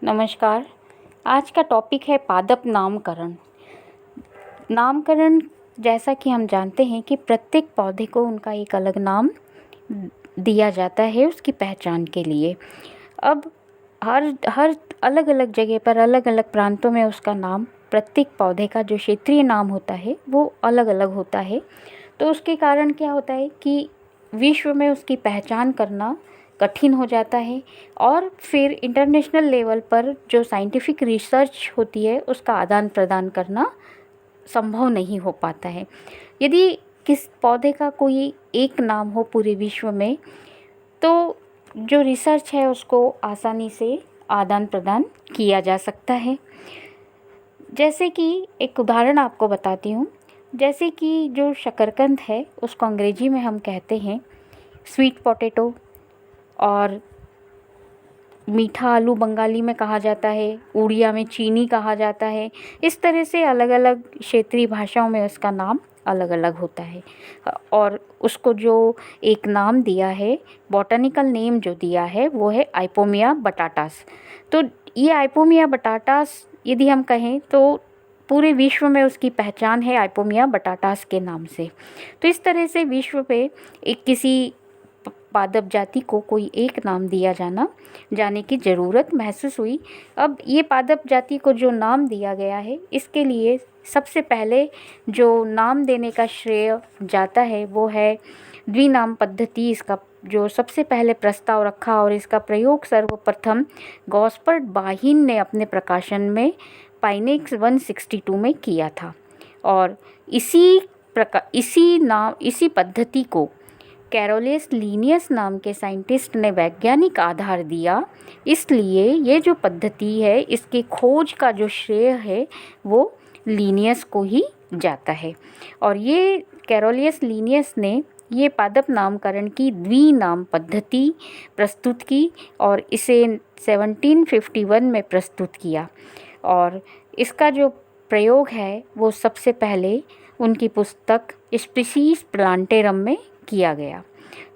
नमस्कार। आज का टॉपिक है पादप नामकरण। नामकरण, जैसा कि हम जानते हैं कि प्रत्येक पौधे को उनका एक अलग नाम दिया जाता है उसकी पहचान के लिए। अब हर हर अलग अलग जगह पर, अलग अलग प्रांतों में उसका नाम, प्रत्येक पौधे का जो क्षेत्रीय नाम होता है वो अलग अलग होता है। तो उसके कारण क्या होता है कि विश्व में उसकी पहचान करना कठिन हो जाता है और फिर इंटरनेशनल लेवल पर जो साइंटिफिक रिसर्च होती है उसका आदान प्रदान करना संभव नहीं हो पाता है। यदि किस पौधे का कोई एक नाम हो पूरे विश्व में, तो जो रिसर्च है उसको आसानी से आदान प्रदान किया जा सकता है। जैसे कि एक उदाहरण आपको बताती हूँ। जैसे कि जो शकरकंद है उसको अंग्रेजी में हम कहते हैं स्वीट पोटैटो, और मीठा आलू बंगाली में कहा जाता है, उड़िया में चीनी कहा जाता है। इस तरह से अलग अलग क्षेत्रीय भाषाओं में उसका नाम अलग अलग होता है। और उसको जो एक नाम दिया है, बॉटनिकल नेम जो दिया है वो है आइपोमिया बटाटास। तो ये आइपोमिया बटाटास यदि हम कहें तो पूरे विश्व में उसकी पहचान है आइपोमिया बटाटास के नाम से। तो इस तरह से विश्व पे एक किसी पादप जाति को कोई एक नाम दिया जाने की ज़रूरत महसूस हुई। अब ये पादप जाति को जो नाम दिया गया है, इसके लिए सबसे पहले जो नाम देने का श्रेय जाता है वो है द्विनाम पद्धति। इसका जो सबसे पहले प्रस्ताव रखा और इसका प्रयोग सर्वप्रथम गॉस्पर्ड बाहिन ने अपने प्रकाशन में पाइनेक्स 162 में किया था। और इसी पद्धति को कैरोलियस लीनियस नाम के साइंटिस्ट ने वैज्ञानिक आधार दिया। इसलिए ये जो पद्धति है, इसके खोज का जो श्रेय है वो लीनियस को ही जाता है। और ये कैरोलियस लीनियस ने ये पादप नामकरण की द्विनाम पद्धति प्रस्तुत की और इसे 1751 में प्रस्तुत किया। और इसका जो प्रयोग है वो सबसे पहले उनकी पुस्तक स्पीशीज प्लांटेरम में किया गया।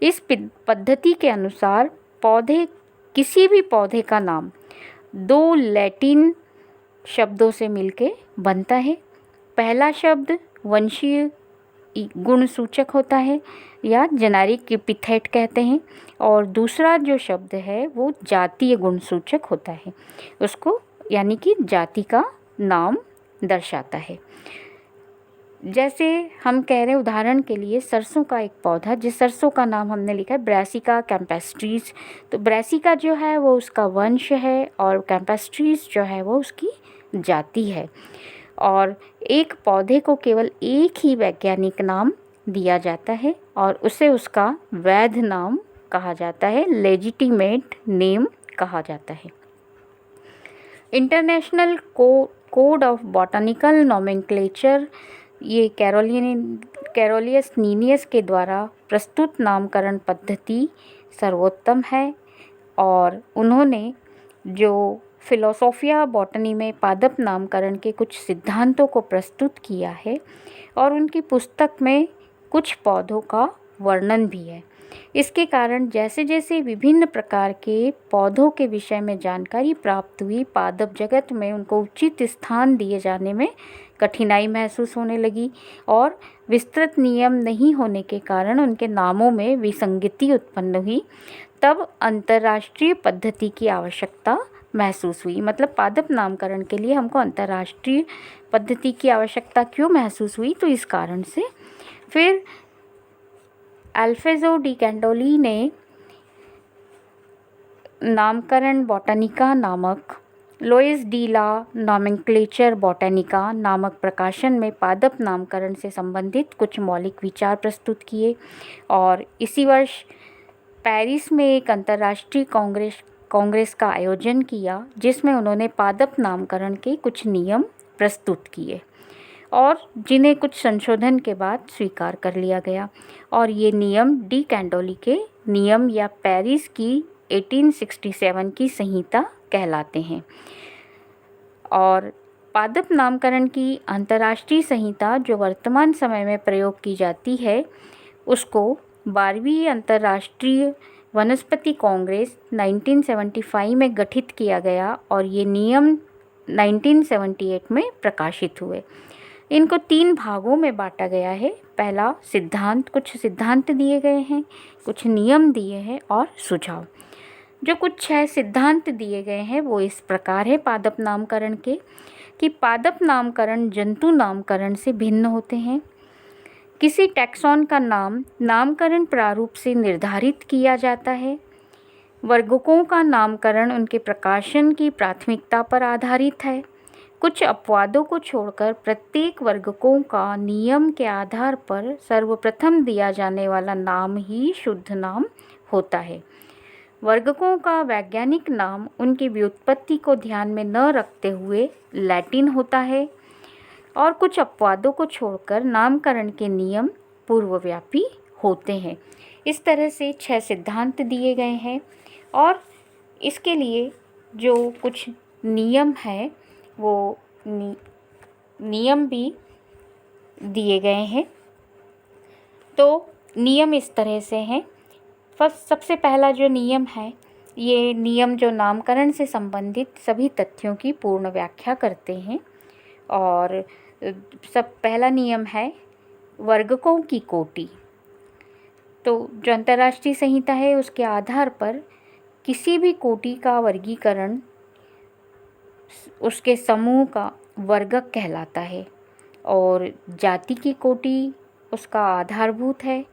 इस पद्धति के अनुसार किसी भी पौधे का नाम 2 लैटिन शब्दों से मिलके बनता है। पहला शब्द वंशीय गुणसूचक होता है या जेनेरिक एपिथेट कहते हैं, और दूसरा जो शब्द है वो जातीय गुणसूचक होता है, उसको यानी कि जाति का नाम दर्शाता है। जैसे हम कह रहे हैं, उदाहरण के लिए सरसों का एक पौधा, जिस सरसों का नाम हमने लिखा है ब्रासिका कैम्पेस्ट्रीज। तो ब्रासिका जो है वो उसका वंश है और कैम्पेस्ट्रीज जो है वो उसकी जाति है। और एक पौधे को केवल एक ही वैज्ञानिक नाम दिया जाता है और उसे उसका वैध नाम कहा जाता है, लेजिटिमेट नेम कहा जाता है। International code of botanical nomenclature, ये कैरोलियस लीनियस के द्वारा प्रस्तुत नामकरण पद्धति सर्वोत्तम है। और उन्होंने जो फिलोसोफिया बॉटनी में पादप नामकरण के कुछ सिद्धांतों को प्रस्तुत किया है और उनकी पुस्तक में कुछ पौधों का वर्णन भी है। इसके कारण जैसे जैसे विभिन्न प्रकार के पौधों के विषय में जानकारी प्राप्त हुई, पादप जगत में उनको उचित स्थान दिए जाने में कठिनाई महसूस होने लगी और विस्तृत नियम नहीं होने के कारण उनके नामों में विसंगति उत्पन्न हुई। तब अंतर्राष्ट्रीय पद्धति की आवश्यकता महसूस हुई। मतलब पादप नामकरण के लिए हमको अंतर्राष्ट्रीय पद्धति की आवश्यकता क्यों महसूस हुई? तो इस कारण से फिर अल्फेजो डी कैंडोली ने नामकरण बॉटनिका नामक, लोइस डी ला नोमेनक्लेचर बॉटनिका नामक प्रकाशन में पादप नामकरण से संबंधित कुछ मौलिक विचार प्रस्तुत किए। और इसी वर्ष पेरिस में एक अंतर्राष्ट्रीय कांग्रेस का आयोजन किया जिसमें उन्होंने पादप नामकरण के कुछ नियम प्रस्तुत किए और जिन्हें कुछ संशोधन के बाद स्वीकार कर लिया गया। और ये नियम डी कैंडोली के नियम या पेरिस की 1867 की संहिता कहलाते हैं। और पादप नामकरण की अंतर्राष्ट्रीय संहिता जो वर्तमान समय में प्रयोग की जाती है, उसको 12वीं अंतर्राष्ट्रीय वनस्पति कांग्रेस 1975 में गठित किया गया और ये नियम 1978 में प्रकाशित हुए। इनको 3 भागों में बांटा गया है। पहला सिद्धांत, कुछ सिद्धांत दिए गए हैं, कुछ नियम दिए हैं और सुझाव। जो कुछ 6 सिद्धांत दिए गए हैं वो इस प्रकार है पादप नामकरण के, कि पादप नामकरण जंतु नामकरण से भिन्न होते हैं। किसी टैक्सॉन का नाम नामकरण प्रारूप से निर्धारित किया जाता है। वर्गकों का नामकरण उनके प्रकाशन की प्राथमिकता पर आधारित है। कुछ अपवादों को छोड़कर प्रत्येक वर्गकों का नियम के आधार पर सर्वप्रथम दिया जाने वाला नाम ही शुद्ध नाम होता है। वर्गकों का वैज्ञानिक नाम उनकी व्युत्पत्ति को ध्यान में न रखते हुए लैटिन होता है और कुछ अपवादों को छोड़कर नामकरण के नियम पूर्वव्यापी होते हैं। इस तरह से 6 सिद्धांत दिए गए हैं और इसके लिए जो कुछ नियम हैं वो नियम भी दिए गए हैं। तो नियम इस तरह से हैं। सबसे पहला जो नियम है, ये नियम जो नामकरण से संबंधित सभी तथ्यों की पूर्ण व्याख्या करते हैं। और पहला नियम है वर्गकों की कोटि। तो जो अंतर्राष्ट्रीय संहिता है उसके आधार पर किसी भी कोटि का वर्गीकरण उसके समूह का वर्गक कहलाता है और जाति की कोटि उसका आधारभूत है।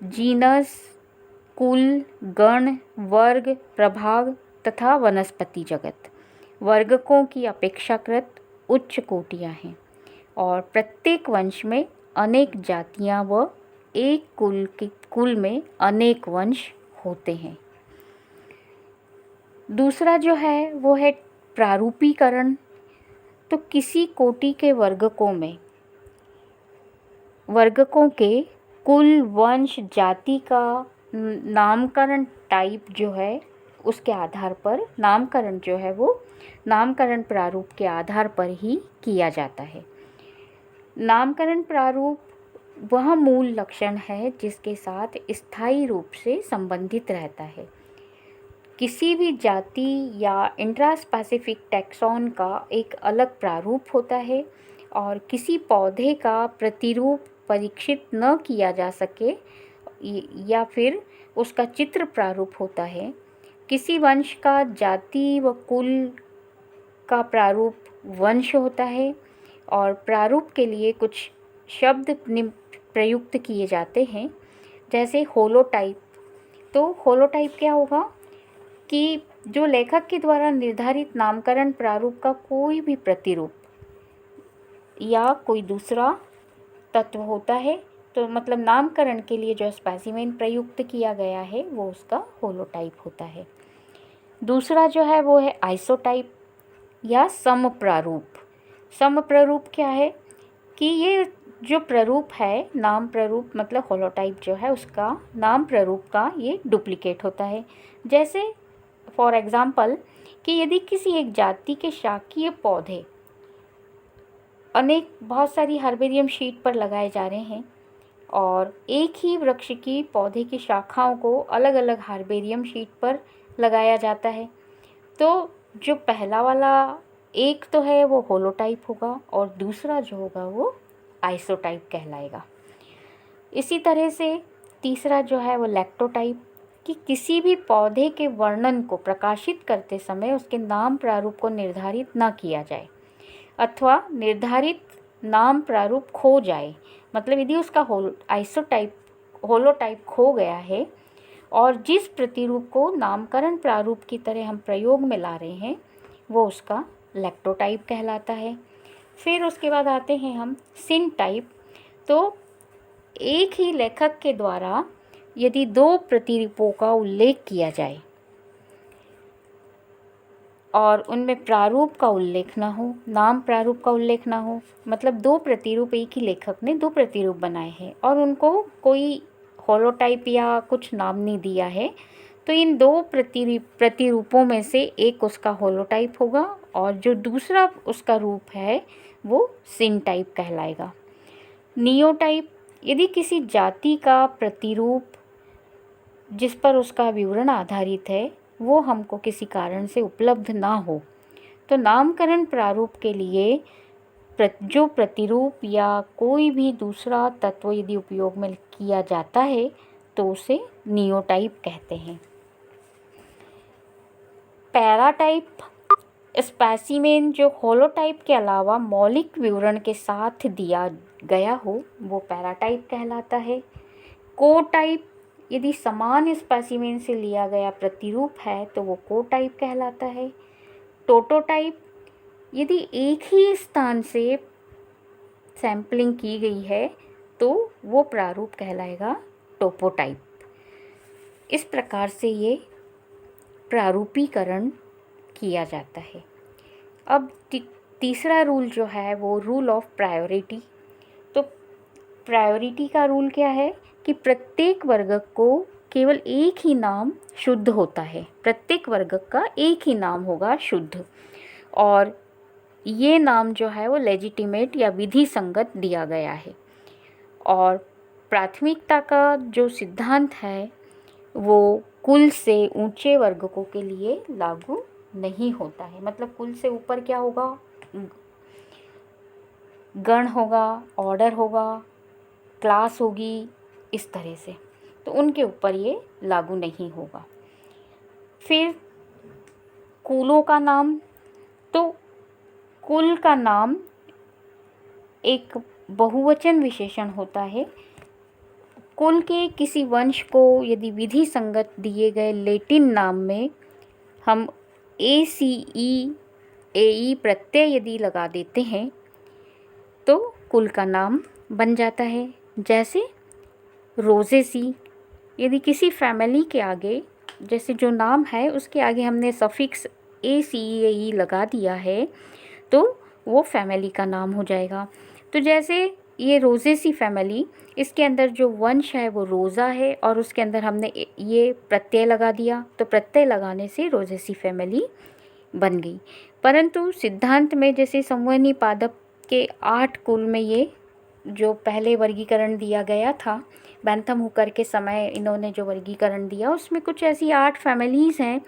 जीनस, कुल, गण, वर्ग, प्रभाग तथा वनस्पति जगत वर्गकों की अपेक्षाकृत उच्च कोटियाँ हैं और प्रत्येक वंश में अनेक जातियाँ व एक कुल में अनेक वंश होते हैं। दूसरा जो है वो है प्रारूपीकरण। तो किसी कोटि के वर्गकों के कुल, वंश, जाति का नामकरण टाइप जो है उसके आधार पर नामकरण जो है वो नामकरण प्रारूप के आधार पर ही किया जाता है। नामकरण प्रारूप वह मूल लक्षण है जिसके साथ स्थायी रूप से संबंधित रहता है। किसी भी जाति या इंट्रास्पेसिफिक टैक्सॉन का एक अलग प्रारूप होता है और किसी पौधे का प्रतिरूप परीक्षित न किया जा सके या फिर उसका चित्र प्रारूप होता है। किसी वंश का जाति व कुल का प्रारूप वंश होता है और प्रारूप के लिए कुछ शब्द प्रयुक्त किए जाते हैं, जैसे होलोटाइप। तो होलोटाइप क्या होगा कि जो लेखक के द्वारा निर्धारित नामकरण प्रारूप का कोई भी प्रतिरूप या कोई दूसरा तत्व होता है, तो मतलब नामकरण के लिए जो स्पेसिमेन प्रयुक्त किया गया है वो उसका होलोटाइप होता है। दूसरा जो है वो है आइसोटाइप या समप्रारूप। समप्रारूप क्या है कि ये जो प्रारूप है, नाम प्रारूप मतलब होलोटाइप जो है उसका नाम प्रारूप का ये डुप्लीकेट होता है। जैसे फॉर एग्ज़ाम्पल कि यदि किसी एक जाति के शाकीय पौधे बहुत सारी हर्बेरियम शीट पर लगाए जा रहे हैं और एक ही वृक्ष की पौधे की शाखाओं को अलग अलग हर्बेरियम शीट पर लगाया जाता है, तो जो पहला वाला एक तो है वो होलोटाइप होगा और दूसरा जो होगा वो आइसोटाइप कहलाएगा। इसी तरह से तीसरा जो है वो लैक्टोटाइप, कि किसी भी पौधे के वर्णन को प्रकाशित करते समय उसके नाम प्रारूप को निर्धारित न किया जाए अथवा निर्धारित नाम प्रारूप खो जाए। मतलब यदि उसका होलोटाइप खो गया है और जिस प्रतिरूप को नामकरण प्रारूप की तरह हम प्रयोग में ला रहे हैं वो उसका लैक्टोटाइप कहलाता है। फिर उसके बाद आते हैं हम सिनटाइप। तो एक ही लेखक के द्वारा यदि 2 प्रतिरूपों का उल्लेख किया जाए और उनमें प्रारूप का उल्लेख ना हो, नाम प्रारूप का उल्लेख ना हो, मतलब 2 प्रतिरूप, एक ही लेखक ने 2 प्रतिरूप बनाए हैं और उनको कोई होलोटाइप या कुछ नाम नहीं दिया है, तो इन 2 प्रतिरूपों में से एक उसका होलोटाइप होगा और जो दूसरा उसका रूप है वो सिनटाइप कहलाएगा। नियोटाइप, यदि किसी जाति का प्रतिरूप जिस पर उसका विवरण आधारित है वो हमको किसी कारण से उपलब्ध ना हो। तो नामकरण प्रारूप के लिए जो प्रतिरूप या कोई भी दूसरा तत्व यदि उपयोग में किया जाता है तो उसे नियोटाइप कहते हैं। पैराटाइप स्पेसिमेन जो होलोटाइप के अलावा मौलिक विवरण के साथ दिया गया हो वो पैराटाइप कहलाता है। कोटाइप यदि समान स्पेसिमेन से लिया गया प्रतिरूप है तो वो कोटाइप कहलाता है। टोटोटाइप यदि एक ही स्थान से सैंपलिंग की गई है तो वो प्रारूप कहलाएगा टोपोटाइप। इस प्रकार से ये प्रारूपीकरण किया जाता है। अब तीसरा रूल जो है वो रूल ऑफ प्रायोरिटी। तो प्रायोरिटी का रूल क्या है कि प्रत्येक वर्गक को केवल एक ही नाम शुद्ध होता है। प्रत्येक वर्गक का एक ही नाम होगा शुद्ध, और ये नाम जो है वो लेजिटिमेट या विधि संगत दिया गया है। और प्राथमिकता का जो सिद्धांत है वो कुल से ऊंचे वर्गकों के लिए लागू नहीं होता है। मतलब कुल से ऊपर क्या होगा, गण होगा, ऑर्डर होगा, क्लास होगी, इस तरह से, तो उनके ऊपर ये लागू नहीं होगा। फिर कुलों का नाम, तो कुल का नाम एक बहुवचन विशेषण होता है। कुल के किसी वंश को यदि विधि संगत दिए गए लैटिन नाम में हम ACE प्रत्यय यदि लगा देते हैं तो कुल का नाम बन जाता है। जैसे रोजेसी, यदि किसी फैमिली के आगे, जैसे जो नाम है उसके आगे हमने सफिक्स ACE लगा दिया है तो वो फैमिली का नाम हो जाएगा। तो जैसे ये रोजेसी फैमिली, इसके अंदर जो वंश है वो रोज़ा है और उसके अंदर हमने ये प्रत्यय लगा दिया, तो प्रत्यय लगाने से रोजेसी फैमिली बन गई। परंतु सिद्धांत में जैसे संवहनी पादप के 8 कुल में ये जो पहले वर्गीकरण दिया गया था, बैंथम हुकर के समय इन्होंने जो वर्गीकरण दिया उसमें कुछ ऐसी 8 फैमिलीज़ हैं,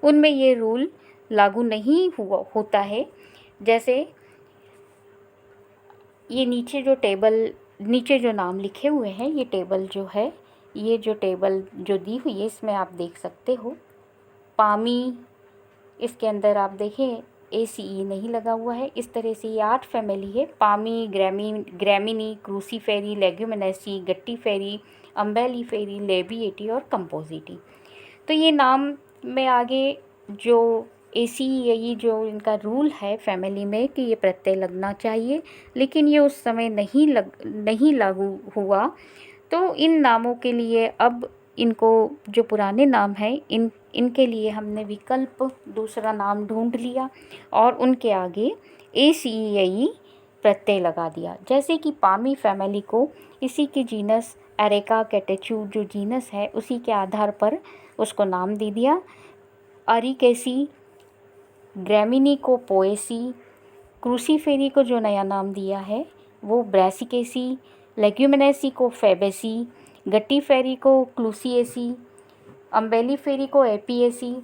उनमें ये रूल लागू नहीं होता है। जैसे ये नीचे जो नाम लिखे हुए हैं, ये टेबल जो है, ये जो टेबल जो दी हुई है इसमें आप देख सकते हो पामी, इसके अंदर आप देखें ACE नहीं लगा हुआ है। इस तरह से ये 8 फैमिली है, पामी, ग्रैमिनी, क्रूसीफेरी, लेग्यूमिनेसी, गट्टीफेरी, अम्बेलीफेरी, लेबिएटी और कंपोजिटी। तो ये नाम में आगे जो ACE जो इनका रूल है फैमिली में कि ये प्रत्यय लगना चाहिए, लेकिन ये उस समय नहीं लागू हुआ। तो इन नामों के लिए अब इनको जो पुराने नाम हैं इनके लिए हमने विकल्प दूसरा नाम ढूंढ लिया और उनके आगे ACE प्रत्यय लगा दिया। जैसे कि पामी फैमिली को इसी के जीनस एरेका कैटेचू जो जीनस है उसी के आधार पर उसको नाम दे दिया। अरिकेसी, ग्रैमिनी को पोएसी, क्रूसीफेरी को जो नया नाम दिया है वो ब्रैसिकेसी, लेग्यूमिनेसी को फेबेसी, गट्टीफेरी को क्लूसिएसी, अम्बेलीफेरी को एपिएसी,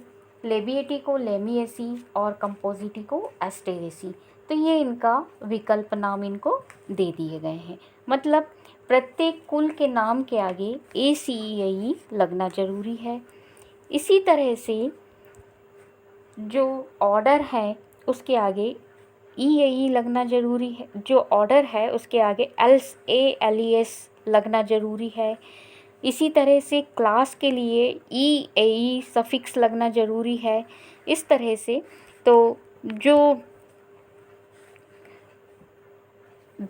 लेबिएटी को लेमिएसी और कंपोजिटी को एस्टेरेसी। तो ये इनका विकल्प नाम इनको दे दिए गए हैं। मतलब प्रत्येक कुल के नाम के आगे ACE लगना ज़रूरी है। इसी तरह से जो ऑर्डर है उसके आगे EAE लगना ज़रूरी है, जो ऑर्डर है उसके आगे ALES लगना ज़रूरी है। इसी तरह से क्लास के लिए EAE सफिक्स लगना ज़रूरी है। इस तरह से तो जो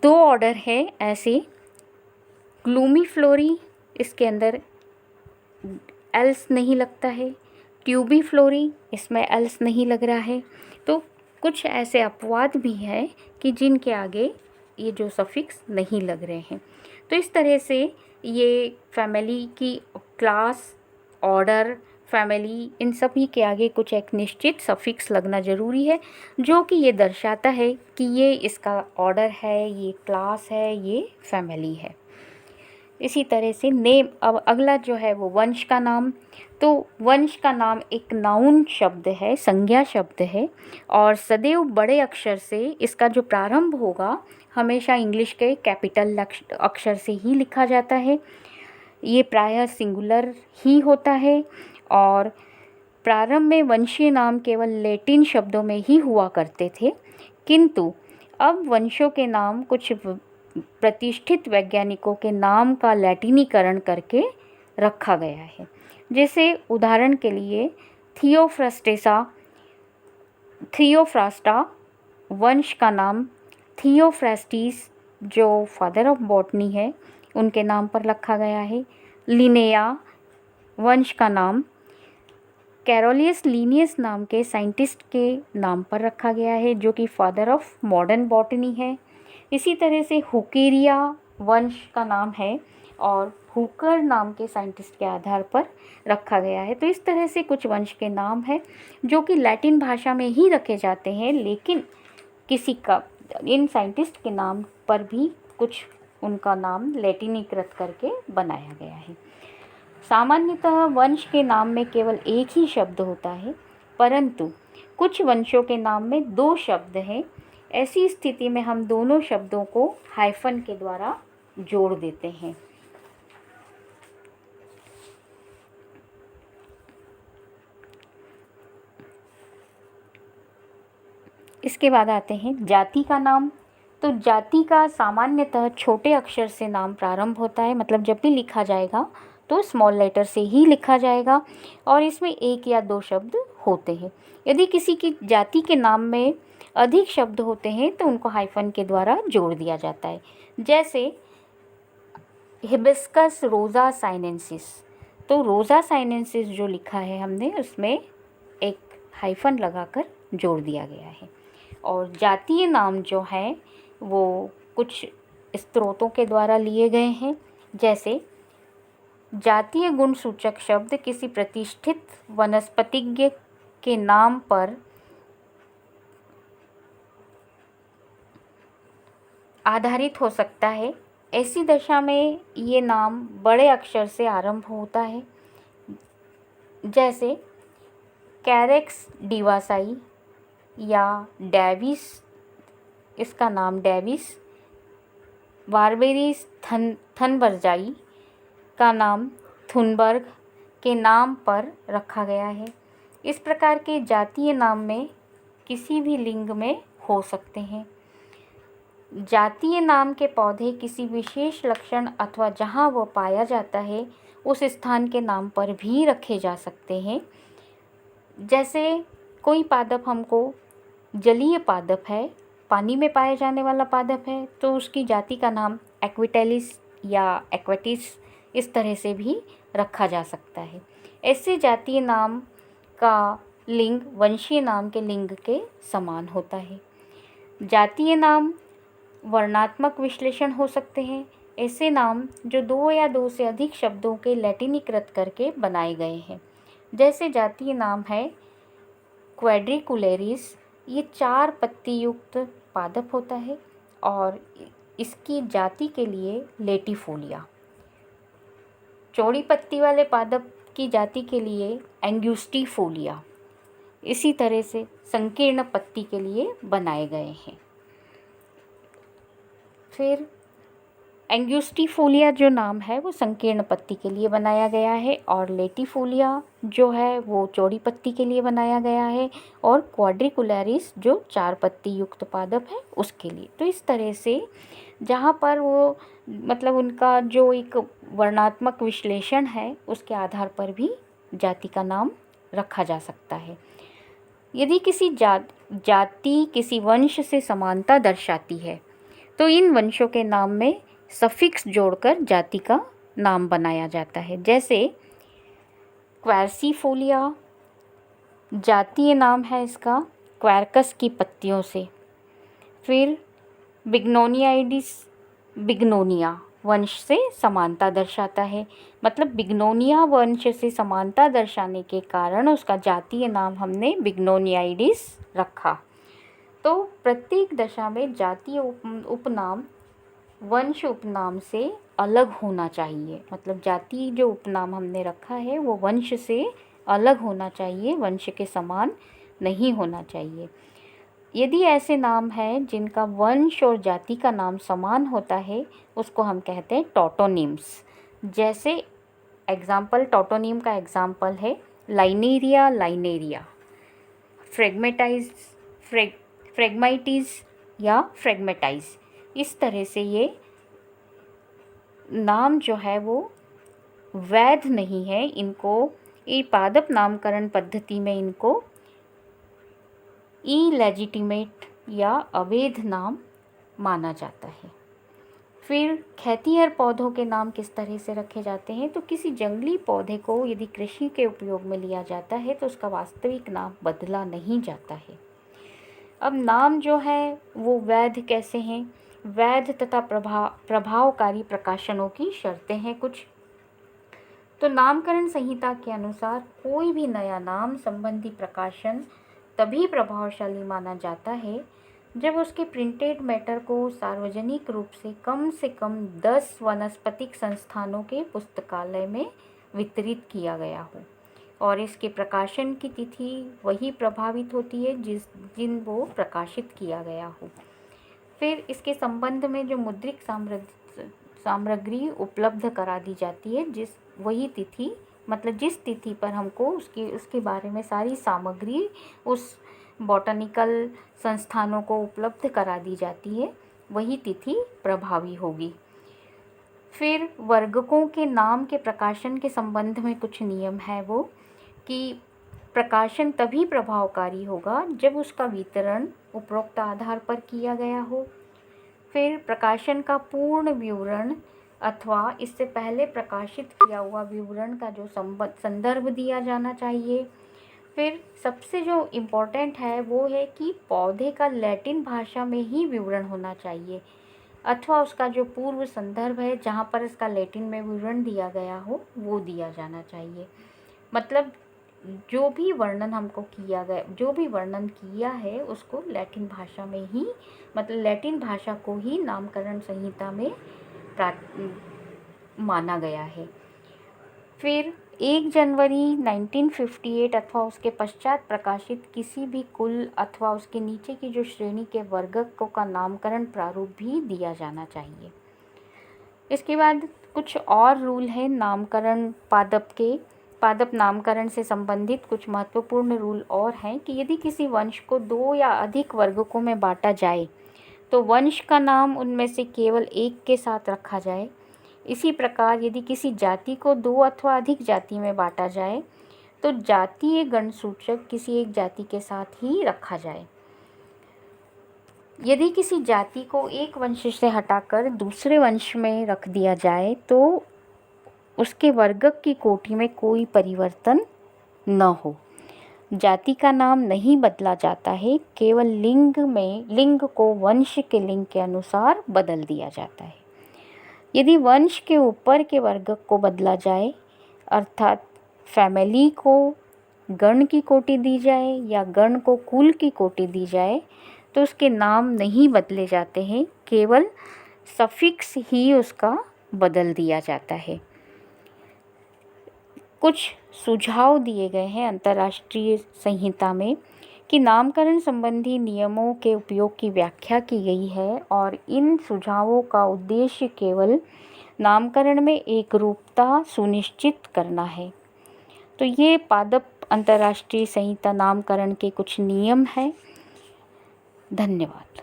2 ऑर्डर है ऐसे, ग्लूमीफ्लोरी, इसके अंदर एल्स नहीं लगता है, ट्यूबीफ्लोरी, इसमें एल्स नहीं लग रहा है। तो कुछ ऐसे अपवाद भी हैं कि जिनके आगे ये जो सफिक्स नहीं लग रहे हैं। तो इस तरह से ये फैमिली की क्लास, ऑर्डर, फैमिली, इन सभी के आगे कुछ एक निश्चित सफिक्स लगना ज़रूरी है जो कि ये दर्शाता है कि ये इसका ऑर्डर है, ये क्लास है, ये फैमिली है। इसी तरह से नेम, अब अगला जो है वो वंश का नाम। तो वंश का नाम एक नाउन शब्द है, संज्ञा शब्द है, और सदैव बड़े अक्षर से इसका जो प्रारंभ होगा हमेशा इंग्लिश के कैपिटल अक्षर से ही लिखा जाता है। ये प्रायः सिंगुलर ही होता है, और प्रारंभ में वंशीय नाम केवल लैटिन शब्दों में ही हुआ करते थे, किंतु अब वंशों के नाम कुछ प्रतिष्ठित वैज्ञानिकों के नाम का लैटिनीकरण करके रखा गया है। जैसे उदाहरण के लिए थियोफ्रास्टा वंश का नाम थियोफ्रास्टिस जो फादर ऑफ बॉटनी है उनके नाम पर रखा गया है। लिनेया वंश का नाम कैरोलियस लीनियस नाम के साइंटिस्ट के नाम पर रखा गया है, जो कि फादर ऑफ मॉडर्न बॉटनी है। इसी तरह से हुकेरिया वंश का नाम है और हुकर नाम के साइंटिस्ट के आधार पर रखा गया है। तो इस तरह से कुछ वंश के नाम हैं जो कि लैटिन भाषा में ही रखे जाते हैं, लेकिन किसी का इन साइंटिस्ट के नाम पर भी कुछ उनका नाम लैटिनीकृत करके बनाया गया है। सामान्यतः वंश के नाम में केवल एक ही शब्द होता है, परंतु कुछ वंशों के नाम में दो शब्द हैं। ऐसी स्थिति में हम दोनों शब्दों को हाइफन के द्वारा जोड़ देते हैं। इसके बाद आते हैं जाति का नाम। तो जाति का सामान्यतः छोटे अक्षर से नाम प्रारंभ होता है, मतलब जब भी लिखा जाएगा तो स्मॉल लेटर से ही लिखा जाएगा, और इसमें एक या दो शब्द होते हैं। यदि किसी की जाति के नाम में अधिक शब्द होते हैं तो उनको हाइफन के द्वारा जोड़ दिया जाता है। जैसे हिबिस्कस रोज़ा साइनेंसिस, तो रोज़ा साइनेंसिस जो लिखा है हमने उसमें एक हाइफन लगाकर जोड़ दिया गया है। और जातीय नाम जो है वो कुछ स्रोतों के द्वारा लिए गए हैं। जैसे जातीय गुण सूचक शब्द किसी प्रतिष्ठित वनस्पतिज्ञ के नाम पर आधारित हो सकता है। ऐसी दशा में ये नाम बड़े अक्षर से आरंभ होता है। जैसे कैरेक्स डिवासाई या डेविस, इसका नाम डेविस। बारबेरिस थनबरजाई का नाम थुनबर्ग के नाम पर रखा गया है। इस प्रकार के जातीय नाम में किसी भी लिंग में हो सकते हैं। जातीय नाम के पौधे किसी विशेष लक्षण अथवा जहाँ वो पाया जाता है उस स्थान के नाम पर भी रखे जा सकते हैं। जैसे कोई पादप हमको जलीय पादप है, पानी में पाए जाने वाला पादप है, तो उसकी जाति का नाम एक्विटेलिस या एक्वेटिस इस तरह से भी रखा जा सकता है। ऐसे जातीय नाम का लिंग वंशीय नाम के लिंग के समान होता है। जातीय नाम वर्णात्मक विश्लेषण हो सकते हैं। ऐसे नाम जो दो या दो से अधिक शब्दों के लैटिनीकृत करके बनाए गए हैं। जैसे जातीय नाम है क्वाड्रिकुलेरिस, ये 4 पत्ती युक्त पादप होता है, और इसकी जाति के लिए लेटिफोलिया। चौड़ी पत्ती वाले पादप की जाति के लिए एंग्यूस्टिफोलिया। इसी तरह से संकीर्ण पत्ती के लिए बनाए गए हैं। फिर एंग्यूस्टिफोलिया जो नाम है वो संकीर्ण पत्ती के लिए बनाया गया है, और लेटिफोलिया जो है वो चौड़ी पत्ती के लिए बनाया गया है, और क्वाड्रिकुलरिस जो 4 पत्ती युक्त पादप है उसके लिए। तो इस तरह से जहाँ पर वो मतलब उनका जो एक वर्णात्मक विश्लेषण है उसके आधार पर भी जाति का नाम रखा जा सकता है। यदि किसी जाति किसी वंश से समानता दर्शाती है तो इन वंशों के नाम में सफिक्स जोड़कर जाति का नाम बनाया जाता है। जैसे क्वार्सिफोलिया जातीय नाम है इसका क्वार्कस की पत्तियों से। फिर बिग्नोनियाइडिस बिग्नोनिया वंश से समानता दर्शाता है, मतलब बिग्नोनिया वंश से समानता दर्शाने के कारण उसका जातीय नाम हमने बिग्नोनियाइडिस रखा। तो प्रत्येक दशा में जातीय उपनाम वंश उपनाम से अलग होना चाहिए। मतलब जाति जो उपनाम हमने रखा है वो वंश से अलग होना चाहिए, वंश के समान नहीं होना चाहिए। यदि ऐसे नाम हैं जिनका वंश और जाति का नाम समान होता है, उसको हम कहते हैं टॉटोनिम्स। जैसे एग्जाम्पल, टॉटोनिम का एग्जाम्पल है लाइनेरिया, लाइनेरिया, फ्रेगमाइटिस या फ्रेगमेटाइज। इस तरह से ये नाम जो है वो वैध नहीं है, इनको पादप नामकरण पद्धति में इनको इलेजिटिमेट या अवैध नाम माना जाता है। फिर खेतिहर पौधों के नाम किस तरह से रखे जाते हैं, तो किसी जंगली पौधे को यदि कृषि के उपयोग में लिया जाता है तो उसका वास्तविक नाम बदला नहीं जाता है। अब नाम जो है वो वैध कैसे हैं? वैध तथा प्रभावकारी प्रकाशनों की शर्तें हैं कुछ। तो नामकरण संहिता के अनुसार कोई भी नया नाम संबंधी प्रकाशन तभी प्रभावशाली माना जाता है जब उसके प्रिंटेड मैटर को सार्वजनिक रूप से कम 10 वानस्पतिक संस्थानों के पुस्तकालय में वितरित किया गया हो और इसके प्रकाशन की तिथि वही प्रभावित होती है जिन वो प्रकाशित किया गया हो। फिर इसके संबंध में जो मुद्रित सामग्री उपलब्ध करा दी जाती है, वही तिथि, मतलब जिस तिथि पर हमको उसके बारे में सारी सामग्री उस बॉटनिकल संस्थानों को उपलब्ध करा दी जाती है, वही तिथि प्रभावी होगी। फिर वर्गकों के नाम के प्रकाशन के संबंध में कुछ नियम है वो कि प्रकाशन तभी प्रभावकारी होगा जब उसका वितरण उपरोक्त आधार पर किया गया हो। फिर प्रकाशन का पूर्ण विवरण अथवा इससे पहले प्रकाशित किया हुआ विवरण का जो संदर्भ दिया जाना चाहिए। फिर सबसे जो इम्पोर्टेंट है वो है कि पौधे का लैटिन भाषा में ही विवरण होना चाहिए अथवा उसका जो पूर्व संदर्भ है जहाँ पर इसका लैटिन में विवरण दिया गया हो वो दिया जाना चाहिए। मतलब जो भी वर्णन किया है उसको लैटिन भाषा में ही, मतलब लैटिन भाषा को ही नामकरण संहिता में माना गया है। फिर 1 जनवरी 1958 अथवा उसके पश्चात प्रकाशित किसी भी कुल अथवा उसके नीचे की जो श्रेणी के वर्गकों का नामकरण प्रारूप भी दिया जाना चाहिए। इसके बाद कुछ और रूल है नामकरण पादप नामकरण से संबंधित कुछ महत्वपूर्ण रूल और हैं कि यदि किसी वंश को 2 या अधिक वर्गकों में बांटा जाए तो वंश का नाम उनमें से केवल एक के साथ रखा जाए। इसी प्रकार यदि किसी जाति को 2 अथवा अधिक जाति में बांटा जाए तो जातीय गणसूचक किसी एक जाति के साथ ही रखा जाए। यदि किसी जाति को एक वंश से हटाकर दूसरे वंश में रख दिया जाए तो उसके वर्गक की कोटि में कोई परिवर्तन न हो। जाति का नाम नहीं बदला जाता है, केवल लिंग को वंश के लिंग के अनुसार बदल दिया जाता है। यदि वंश के ऊपर के वर्गक को बदला जाए, अर्थात फैमिली को गण की कोटि दी जाए या गण को कुल की कोटि दी जाए, तो उसके नाम नहीं बदले जाते हैं, केवल सफिक्स ही उसका बदल दिया जाता है। कुछ सुझाव दिए गए हैं अंतर्राष्ट्रीय संहिता में कि नामकरण संबंधी नियमों के उपयोग की व्याख्या की गई है और इन सुझावों का उद्देश्य केवल नामकरण में एकरूपता सुनिश्चित करना है। तो ये पादप अंतर्राष्ट्रीय संहिता नामकरण के कुछ नियम हैं। धन्यवाद।